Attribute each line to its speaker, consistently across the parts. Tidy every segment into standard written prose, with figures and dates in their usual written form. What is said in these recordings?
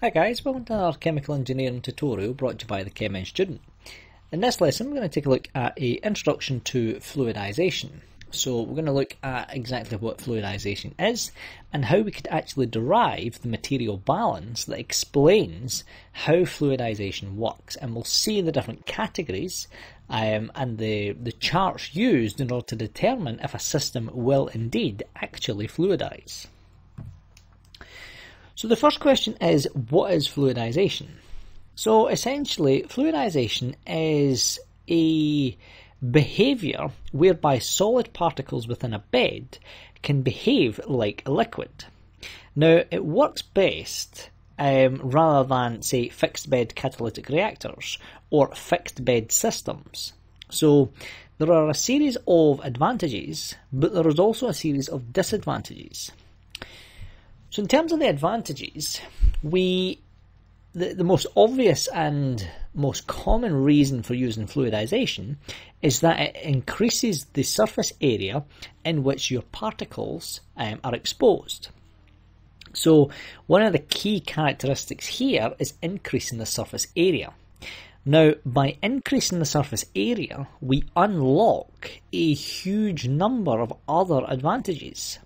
Speaker 1: Hi guys, welcome to our chemical engineering tutorial brought to you by the ChemEng student. In this lesson we're going to take a look at an introduction to fluidization. So we're going to look at exactly what fluidization is and how we could actually derive the material balance that explains how fluidization works, and we'll see the different categories and the charts used in order to determine if a system will indeed actually fluidize. So the first question is, what is fluidization? So essentially, fluidization is a behaviour whereby solid particles within a bed can behave like a liquid. Now, it works best rather than, say, fixed bed catalytic reactors or fixed bed systems. So there are a series of advantages, but there is also a series of disadvantages. So in terms of the advantages, the most obvious and most common reason for using fluidization is that it increases the surface area in which your particles are exposed. So one of the key characteristics here is increasing the surface area. Now, by increasing the surface area, we unlock a huge number of other advantages.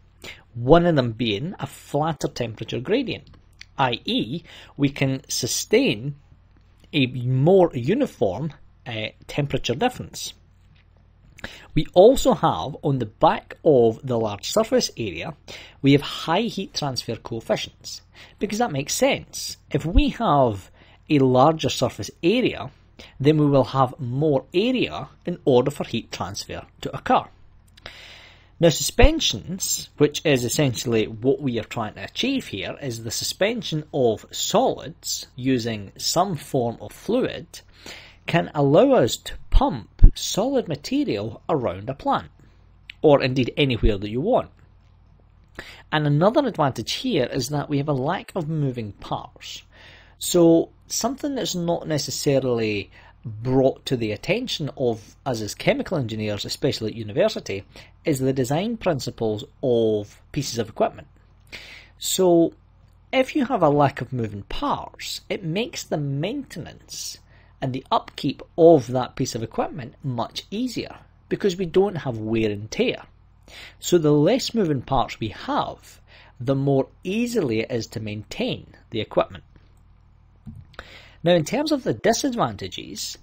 Speaker 1: One of them being a flatter temperature gradient, i.e. we can sustain a more uniform temperature difference. We also have, on the back of the large surface area, we have high heat transfer coefficients, because that makes sense. If we have a larger surface area, then we will have more area in order for heat transfer to occur. Now, suspensions, which is essentially what we are trying to achieve here, is the suspension of solids using some form of fluid, can allow us to pump solid material around a plant, or indeed anywhere that you want. And another advantage here is that we have a lack of moving parts. So something that's not necessarily brought to the attention of us as chemical engineers, especially at university, is the design principles of pieces of equipment. So if you have a lack of moving parts, it makes the maintenance and the upkeep of that piece of equipment much easier, because we don't have wear and tear. So the less moving parts we have, the more easily it is to maintain the equipment. Now, in terms of the disadvantages,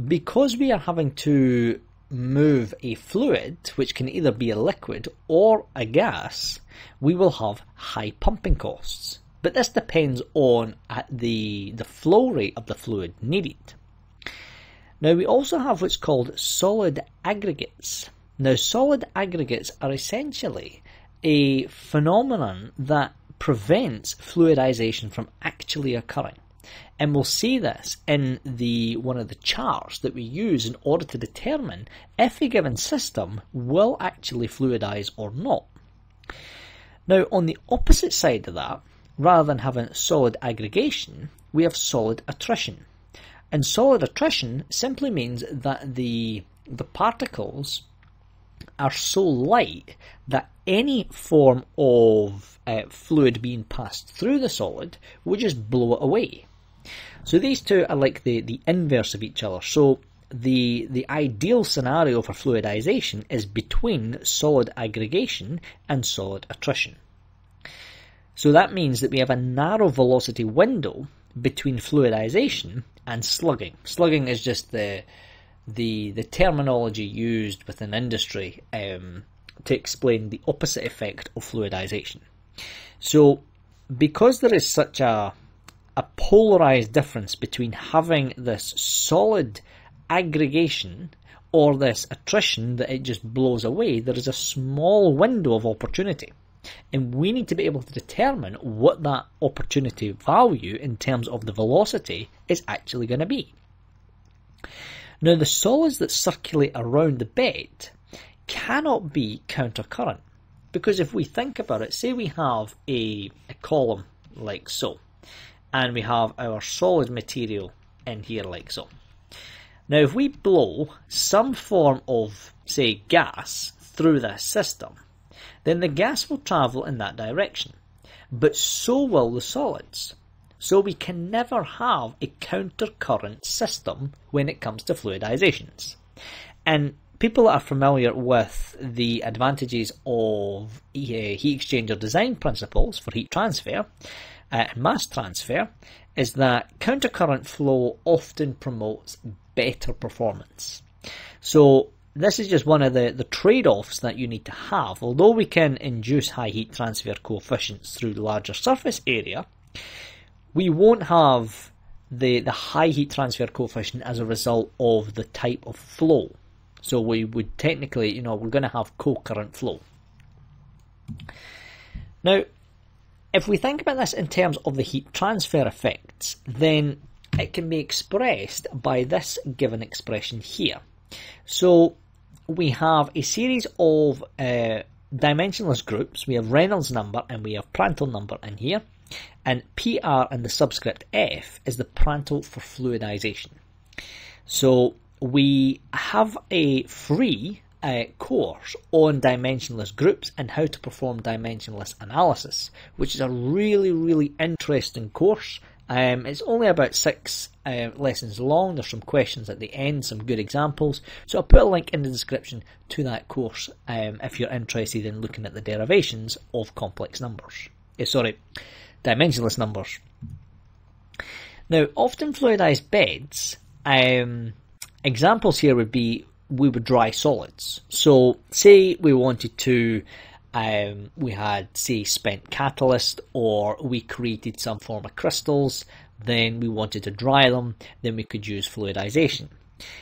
Speaker 1: because we are having to move a fluid, which can either be a liquid or a gas, we will have high pumping costs. But this depends on the flow rate of the fluid needed. Now, we also have what's called solid aggregates. Now, solid aggregates are essentially a phenomenon that prevents fluidization from actually occurring. And we'll see this in one of the charts that we use in order to determine if a given system will actually fluidize or not. Now, on the opposite side of that, rather than having solid aggregation, we have solid attrition. And solid attrition simply means that the particles are so light that any form of fluid being passed through the solid would just blow it away. So these two are like the inverse of each other. So the ideal scenario for fluidization is between solid aggregation and solid attrition. So that means that we have a narrow velocity window between fluidization and slugging. Slugging is just the terminology used within industry to explain the opposite effect of fluidization. So because there is such a polarized difference between having this solid aggregation or this attrition that it just blows away, there is a small window of opportunity. And we need to be able to determine what that opportunity value in terms of the velocity is actually going to be. Now, the solids that circulate around the bed cannot be countercurrent, because if we think about it, say we have a column like so, and we have our solid material in here like so. Now, if we blow some form of, say, gas through this system, then the gas will travel in that direction, but so will the solids. So we can never have a countercurrent system when it comes to fluidizations. And people that are familiar with the advantages of heat exchanger design principles for heat transfer and mass transfer is that countercurrent flow often promotes better performance. So this is just one of the trade-offs that you need to have. Although we can induce high heat transfer coefficients through larger surface area, we won't have the high heat transfer coefficient as a result of the type of flow. So we would technically, we're going to have co-current flow. Now, if we think about this in terms of the heat transfer effects, then it can be expressed by this given expression here. So we have a series of dimensionless groups. We have Reynolds number and we have Prandtl number in here. And PR and the subscript F is the Prandtl for fluidization. So we have a free course on dimensionless groups and how to perform dimensionless analysis, which is a really, really interesting course. It's only about 6 lessons long. There's some questions at the end, some good examples. So I'll put a link in the description to that course if you're interested in looking at the derivations of complex numbers. Dimensionless numbers. Now, often fluidized beds, examples here would be we would dry solids. So say we wanted to, we had, say, spent catalyst, or we created some form of crystals, then we wanted to dry them, then we could use fluidization.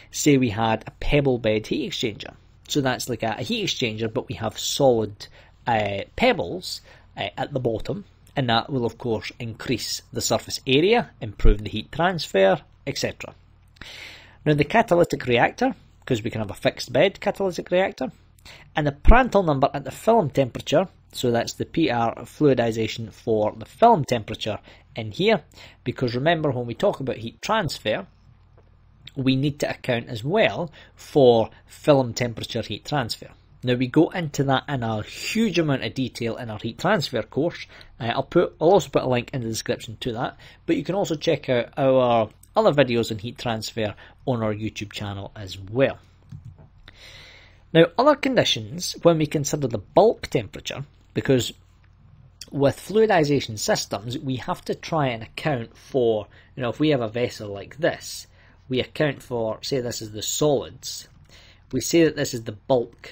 Speaker 1: Say we had a pebble bed heat exchanger. So that's like a heat exchanger, but we have solid pebbles at the bottom, and that will of course increase the surface area, improve the heat transfer, etc. Now the catalytic reactor, because we can have a fixed bed catalytic reactor, and the Prandtl number at the film temperature, so that's the PR fluidization for the film temperature in here, because remember when we talk about heat transfer, we need to account as well for film temperature heat transfer. Now we go into that in a huge amount of detail in our heat transfer course. I'll also put a link in the description to that, but you can also check out our other videos on heat transfer on our YouTube channel as well. Now, other conditions when we consider the bulk temperature, because with fluidization systems we have to try and account for, if we have a vessel like this, we account for, say this is the solids, we say that this is the bulk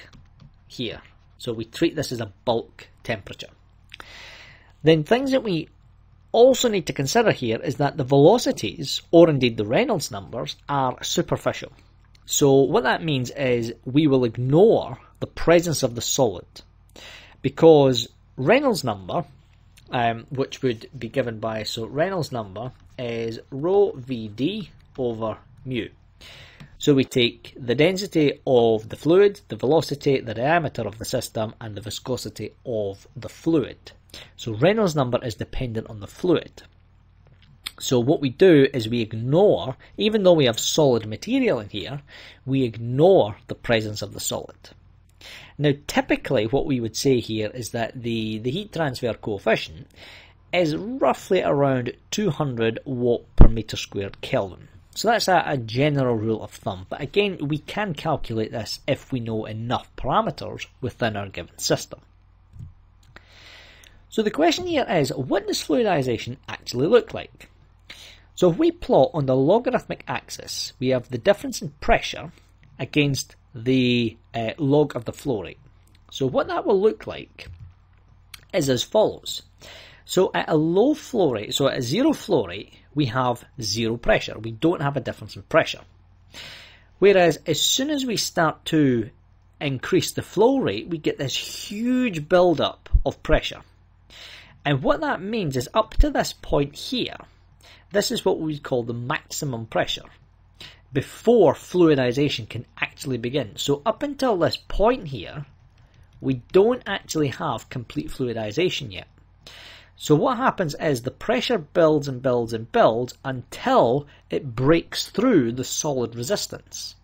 Speaker 1: here, so we treat this as a bulk temperature. Then things that we also need to consider here is that the velocities, or indeed the Reynolds numbers, are superficial. So what that means is we will ignore the presence of the solid, because Reynolds number, which would be given by, so Reynolds number is rho Vd over mu. So we take the density of the fluid, the velocity, the diameter of the system, and the viscosity of the fluid. So Reynolds number is dependent on the fluid. So what we do is we ignore, even though we have solid material in here, we ignore the presence of the solid. Now typically what we would say here is that the heat transfer coefficient is roughly around 200 watt per meter squared Kelvin. So that's a general rule of thumb, but again we can calculate this if we know enough parameters within our given system. So the question here is, what does fluidization actually look like? So if we plot on the logarithmic axis, we have the difference in pressure against the log of the flow rate. So what that will look like is as follows. So at a low flow rate, so at a zero flow rate, we have zero pressure. We don't have a difference in pressure. Whereas as soon as we start to increase the flow rate, we get this huge build-up of pressure. And what that means is up to this point here, this is what we call the maximum pressure before fluidization can actually begin. So up until this point here, we don't actually have complete fluidization yet. So what happens is the pressure builds and builds and builds until it breaks through the solid resistance.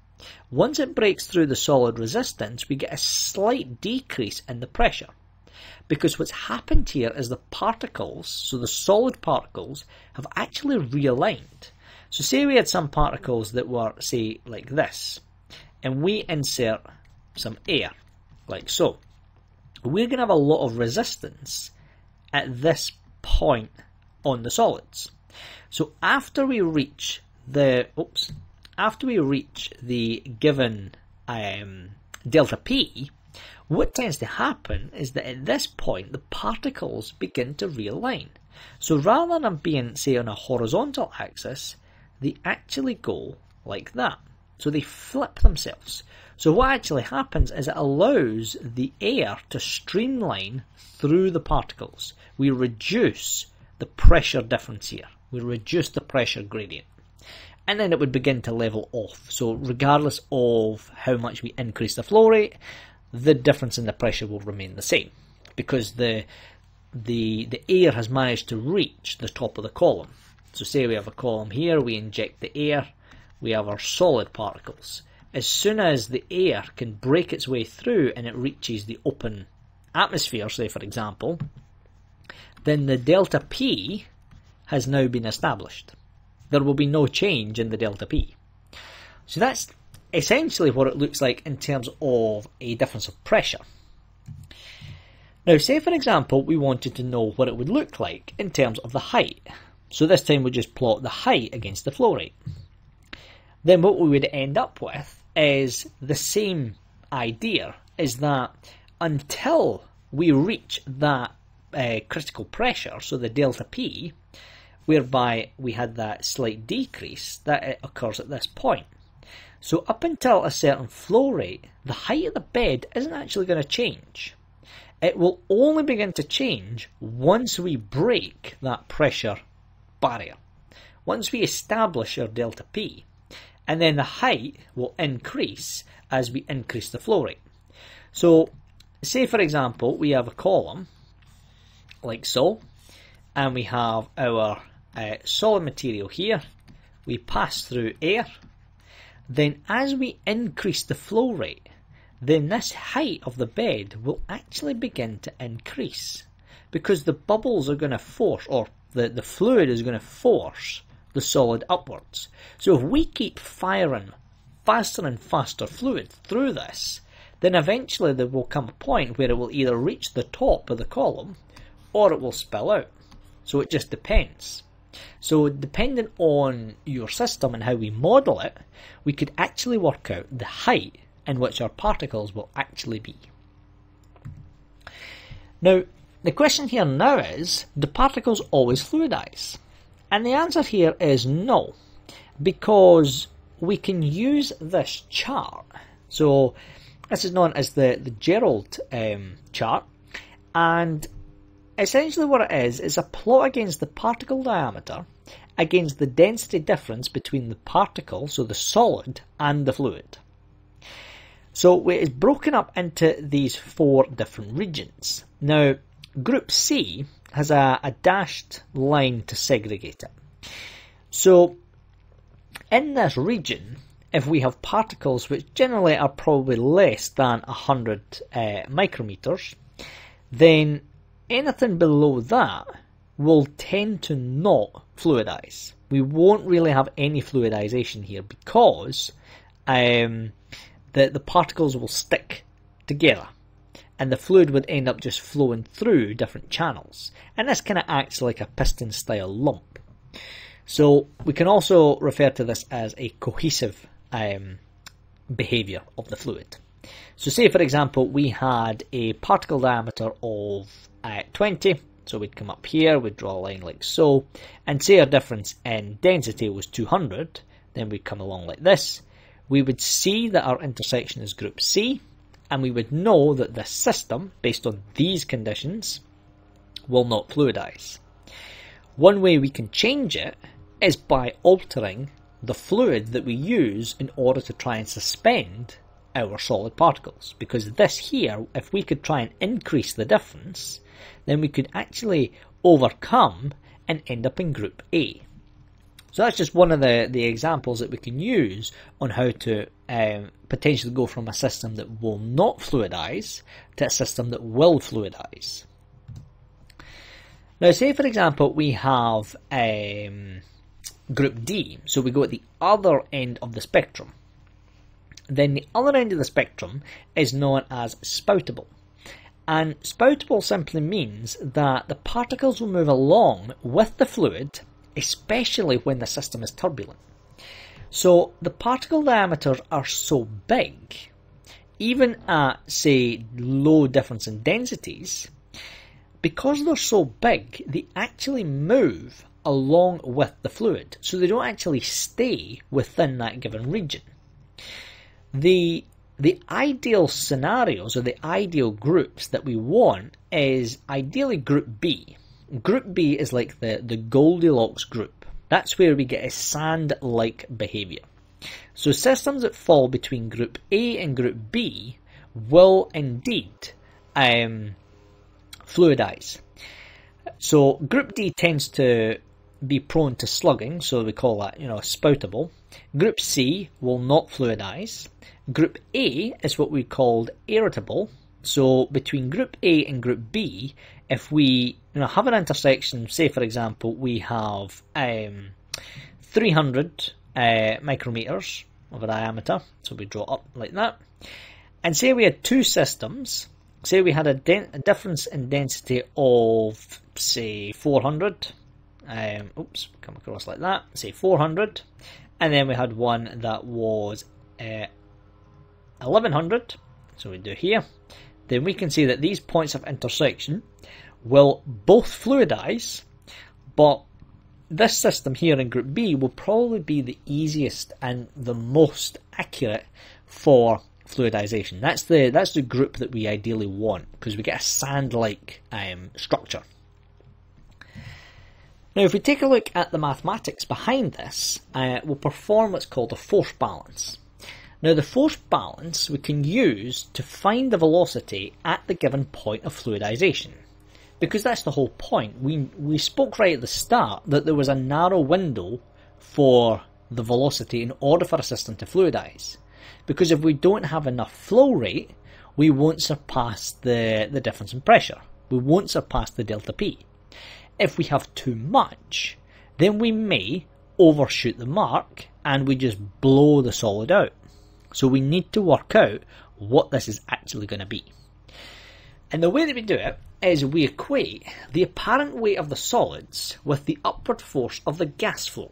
Speaker 1: Once it breaks through the solid resistance, we get a slight decrease in the pressure. because what's happened here is the particles, so the solid particles, have actually realigned. So say we had some particles that were, say, like this, and we insert some air, like so. We're going to have a lot of resistance at this point on the solids. So after we reach the given delta P, what tends to happen is that at this point the particles begin to realign. So rather than being, say, on a horizontal axis, they actually go like that. So they flip themselves. So what actually happens is it allows the air to streamline through the particles. We reduce the pressure difference here. We reduce the pressure gradient. And then it would begin to level off. So regardless of how much we increase the flow rate, the difference in the pressure will remain the same, because the air has managed to reach the top of the column. So say we have a column here, we inject the air, we have our solid particles. As soon as the air can break its way through and it reaches the open atmosphere, say for example, then the delta P has now been established. There will be no change in the delta P. So that's essentially what it looks like in terms of a difference of pressure. Now say for example we wanted to know what it would look like in terms of the height. So this time we just plot the height against the flow rate. Then what we would end up with is the same idea, is that until we reach that critical pressure, so the delta P, whereby we had that slight decrease, that occurs at this point. So up until a certain flow rate, the height of the bed isn't actually going to change. It will only begin to change once we break that pressure barrier. Once we establish our delta P, and then the height will increase as we increase the flow rate. So say for example we have a column like so, and we have our solid material here, we pass through air, then as we increase the flow rate, then this height of the bed will actually begin to increase, because the bubbles are going to force, or the fluid is going to force the solid upwards. So if we keep firing faster and faster fluid through this, then eventually there will come a point where it will either reach the top of the column or it will spill out. So it just depends. So depending on your system and how we model it, we could actually work out the height in which our particles will actually be. Now, the question here now is, do particles always fluidize? And the answer here is no, because we can use this chart. So this is known as the Gerald chart, and essentially what it is a plot against the particle diameter against the density difference between the particle, so the solid, and the fluid. So it's broken up into these 4 different regions. Now, group C has a dashed line to segregate it. So in this region, if we have particles which generally are probably less than 100 micrometers, then anything below that will tend to not fluidize. We won't really have any fluidization here because the particles will stick together, and the fluid would end up just flowing through different channels. And this kind of acts like a piston style lump. So we can also refer to this as a cohesive behavior of the fluid. So say for example we had a particle diameter of 20, so we'd come up here, we'd draw a line like so, and say our difference in density was 200, then we'd come along like this. We would see that our intersection is group C, and we would know that this system, based on these conditions, will not fluidize. One way we can change it is by altering the fluid that we use in order to try and suspend our solid particles, because this here, if we could try and increase the difference, then we could actually overcome and end up in group A. So that's just one of the examples that we can use on how to potentially go from a system that will not fluidize to a system that will fluidize. Now, say for example we have group D, so we go at the other end of the spectrum. Then the other end of the spectrum is known as spoutable. And spoutable simply means that the particles will move along with the fluid, especially when the system is turbulent. So the particle diameters are so big, even at, say, low difference in densities, because they're so big, they actually move along with the fluid. So they don't actually stay within that given region. The ideal scenarios, or the ideal groups that we want, is ideally group B. Group B is like the Goldilocks group. That's where we get a sand-like behaviour. So systems that fall between group A and group B will indeed fluidize. So group D tends to be prone to slugging, so we call that, spoutable. Group C will not fluidize. Group A is what we called irritable. So between group A and group B, if we have an intersection, say for example we have 300 micrometers of a diameter, so we draw up like that, and say we had two systems, say we had a difference in density of, say, 400, come across like that, say 400, and then we had one that was 1100, so we do here, then we can see that these points of intersection will both fluidize, but this system here in group B will probably be the easiest and the most accurate for fluidization. That's the group that we ideally want, because we get a sand-like structure. Now, if we take a look at the mathematics behind this, we'll perform what's called a force balance. Now, the force balance we can use to find the velocity at the given point of fluidization, because that's the whole point. We spoke right at the start that there was a narrow window for the velocity in order for a system to fluidize, because if we don't have enough flow rate, we won't surpass the difference in pressure. We won't surpass the delta P. If we have too much, then we may overshoot the mark and we just blow the solid out. So we need to work out what this is actually going to be. And the way that we do it is we equate the apparent weight of the solids with the upward force of the gas flow.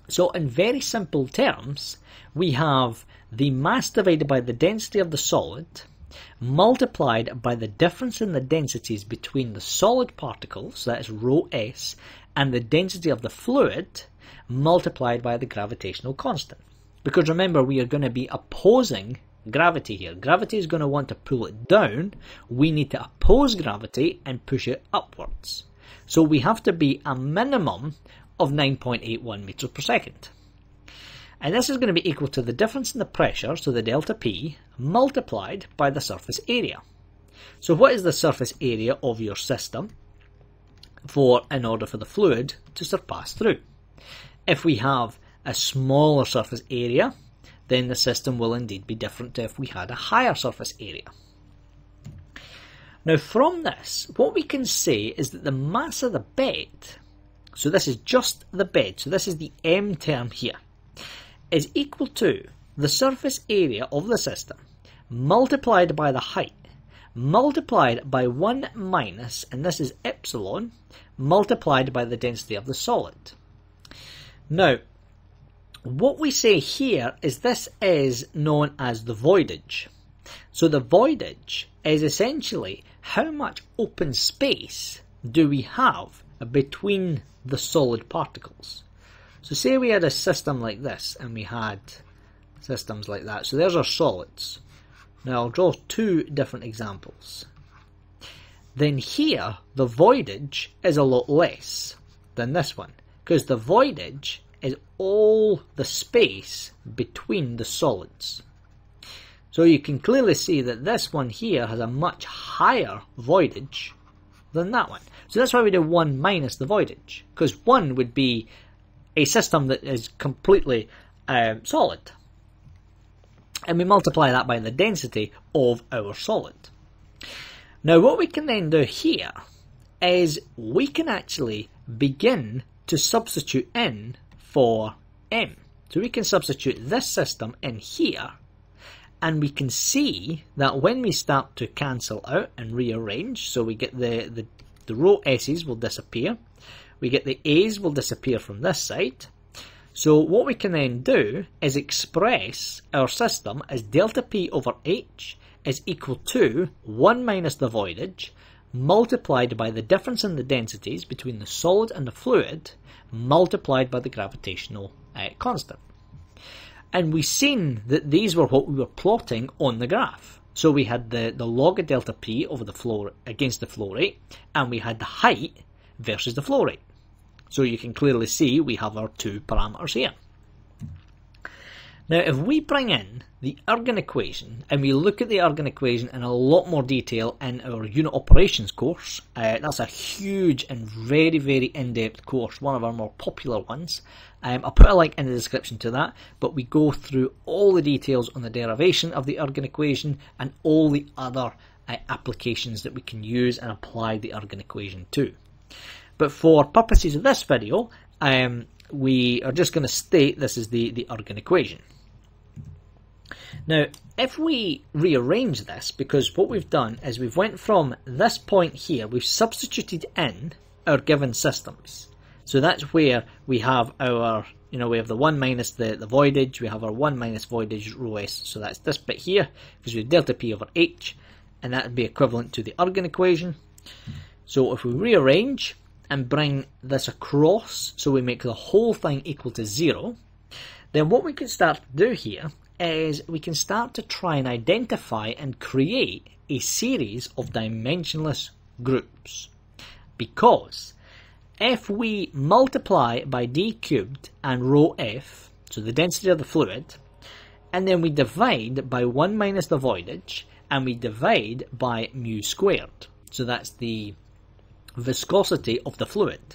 Speaker 1: So in very simple terms, we have the mass divided by the density of the solid multiplied by the difference in the densities between the solid particles, so that's rho s, and the density of the fluid multiplied by the gravitational constant. Because remember, we are going to be opposing gravity here. Gravity is going to want to pull it down. We need to oppose gravity and push it upwards. So we have to be a minimum of 9.81 meters per second. And this is going to be equal to the difference in the pressure, so the delta P, multiplied by the surface area. So what is the surface area of your system in order for the fluid to surpass through? If we have a smaller surface area, then the system will indeed be different to if we had a higher surface area. Now from this, what we can say is that the mass of the bed, so this is just the bed, so this is the M term here, is equal to the surface area of the system multiplied by the height, multiplied by 1 minus, and this is epsilon, multiplied by the density of the solid. Now, what we say here is this is known as the voidage. So the voidage is essentially how much open space do we have between the solid particles. So say we had a system like this and we had systems like that. So there's our solids. Now I'll draw two different examples. Then here the voidage is a lot less than this one, because the voidage is all the space between the solids. So you can clearly see that this one here has a much higher voidage than that one. So that's why we do 1 minus the voidage, because 1 would be a system that is completely solid. And we multiply that by the density of our solid. Now what we can then do here is we can actually begin to substitute in for m. So we can substitute this system in here, and we can see that when we start to cancel out and rearrange, so we get the row S's will disappear, we get the A's will disappear from this side. So what we can then do is express our system as delta P over H is equal to 1 minus the voidage multiplied by the difference in the densities between the solid and the fluid multiplied by the gravitational constant. And we've seen that these were what we were plotting on the graph. So we had the log of delta P over the flow against the flow rate, and we had the height versus the flow rate. So you can clearly see we have our two parameters here. Now, if we bring in the Ergun equation and we look at the Ergun equation in a lot more detail in our unit operations course, that's a huge and very, very in-depth course, one of our more popular ones. I'll put a link in the description to that, but we go through all the details on the derivation of the Ergun equation and all the other applications that we can use and apply the Ergun equation to. But for purposes of this video, we are just going to state this is the Ergun equation. Now, if we rearrange this, because what we've done is we've went from this point here, we've substituted in our given systems. So that's where we have our, we have the 1 minus the voidage, we have our 1 minus voidage rho S. So that's this bit here, because we have delta P over H, and that would be equivalent to the Ergun equation. So if we rearrange and bring this across, so we make the whole thing equal to 0, then what we can start to do here is we can start to try and identify and create a series of dimensionless groups. Because if we multiply by d cubed and rho f, so the density of the fluid, and then we divide by 1 minus the voidage, and we divide by mu squared, so that's the viscosity of the fluid,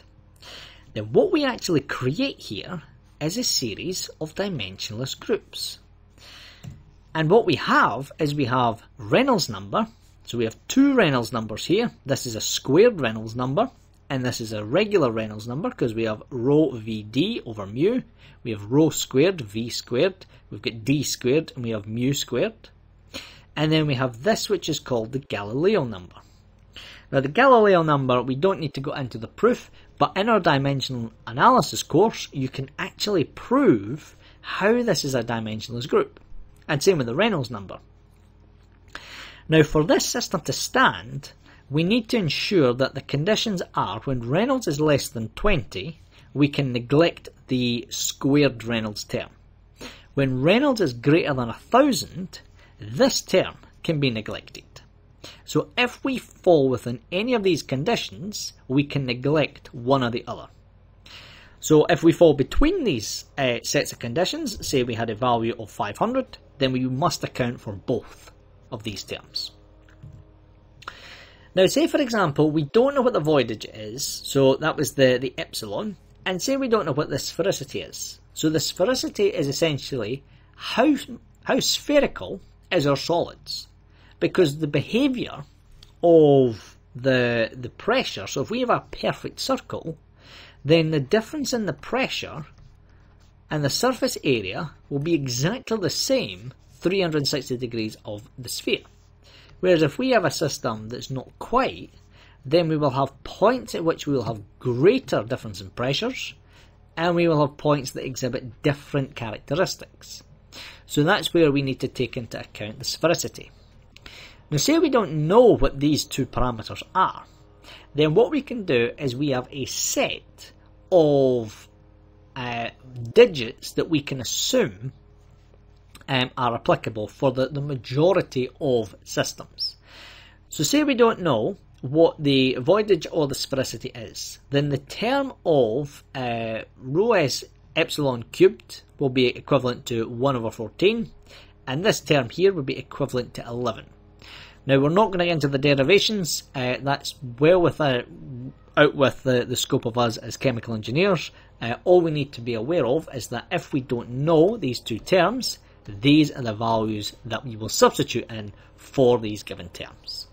Speaker 1: then what we actually create here is a series of dimensionless groups. And what we have is we have Reynolds number, so we have two Reynolds numbers here. This is a squared Reynolds number, and this is a regular Reynolds number because we have rho Vd over mu, we have rho squared V squared, we've got d squared, and we have mu squared. And then we have this which is called the Galileo number. Now the Galileo number, we don't need to go into the proof, but in our dimensional analysis course, you can actually prove how this is a dimensionless group. And same with the Reynolds number. Now for this system to stand, we need to ensure that the conditions are when Reynolds is less than 20, we can neglect the squared Reynolds term. When Reynolds is greater than 1000, this term can be neglected. So if we fall within any of these conditions, we can neglect one or the other. So if we fall between these sets of conditions, say we had a value of 500, then we must account for both of these terms. Now say for example we don't know what the voidage is, so that was the epsilon, and say we don't know what the sphericity is. So the sphericity is essentially how spherical is our solids, because the behaviour of the pressure, so if we have a perfect circle, then the difference in the pressure and the surface area will be exactly the same 360 degrees of the sphere. Whereas if we have a system that's not quite, then we will have points at which we will have greater difference in pressures, and we will have points that exhibit different characteristics. So that's where we need to take into account the sphericity. Now say we don't know what these two parameters are, then what we can do is we have a set of digits that we can assume are applicable for the majority of systems. So say we don't know what the voidage or the sphericity is, then the term of rho s epsilon cubed will be equivalent to 1 over 14, and this term here will be equivalent to 11. Now we're not going to get into the derivations, that's well out with the scope of us as chemical engineers. All we need to be aware of is that if we don't know these two terms, these are the values that we will substitute in for these given terms.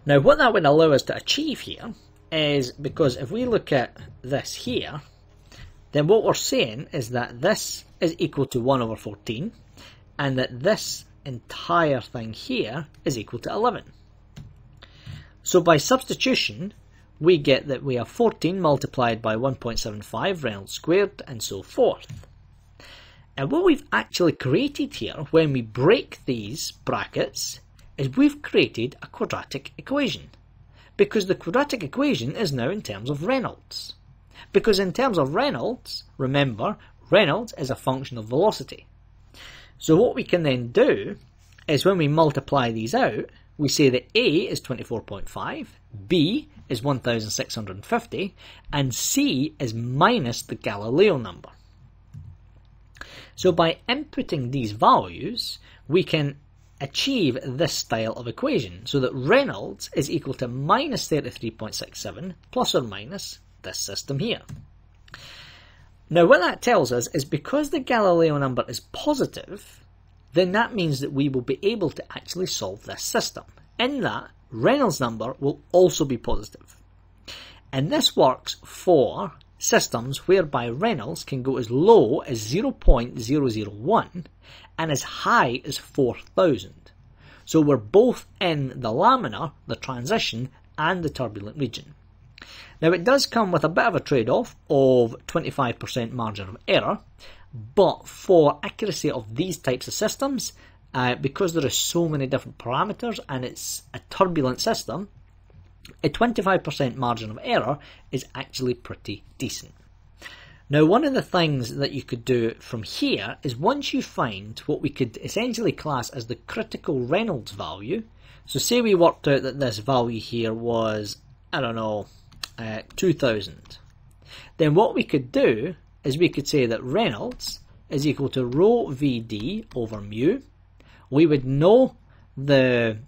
Speaker 1: Now what that would allow us to achieve here is, because if we look at this here, then what we're saying is that this is equal to 1 over 14 and that this entire thing here is equal to 11. So by substitution we get that we have 14 multiplied by 1.75 Reynolds squared and so forth. And what we've actually created here when we break these brackets is we've created a quadratic equation, because the quadratic equation is now in terms of Reynolds. Because in terms of Reynolds, remember, Reynolds is a function of velocity. So what we can then do is when we multiply these out, we say that A is 24.5, B is 1650, and C is minus the Galileo number. So by inputting these values, we can achieve this style of equation, so that Reynolds is equal to minus 33.67 plus or minus this system here. Now what that tells us is, because the Galileo number is positive, then that means that we will be able to actually solve this system, in that Reynolds number will also be positive. And this works for systems whereby Reynolds can go as low as 0.001 and as high as 4000. So we're both in the laminar, the transition, and the turbulent region. Now it does come with a bit of a trade-off of 25% margin of error, but for accuracy of these types of systems, because there are so many different parameters and it's a turbulent system, a 25% margin of error is actually pretty decent. Now one of the things that you could do from here is, once you find what we could essentially class as the critical Reynolds value, so say we worked out that this value here was, I don't know, 2000, then what we could do is we could say that Reynolds is equal to rho Vd over mu. We would know the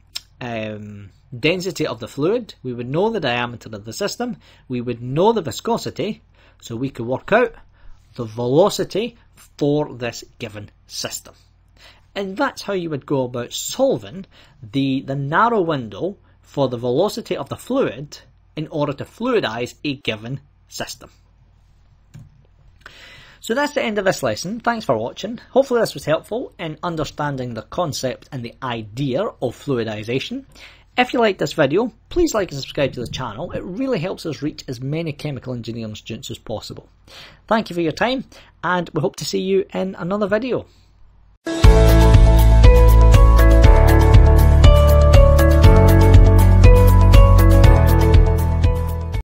Speaker 1: density of the fluid, we would know the diameter of the system, we would know the viscosity, so we could work out the velocity for this given system. And that's how you would go about solving the narrow window for the velocity of the fluid in order to fluidize a given system. So that's the end of this lesson. Thanks for watching. Hopefully this was helpful in understanding the concept and the idea of fluidization. If you liked this video, please like and subscribe to the channel. It really helps us reach as many chemical engineering students as possible. Thank you for your time, and we hope to see you in another video.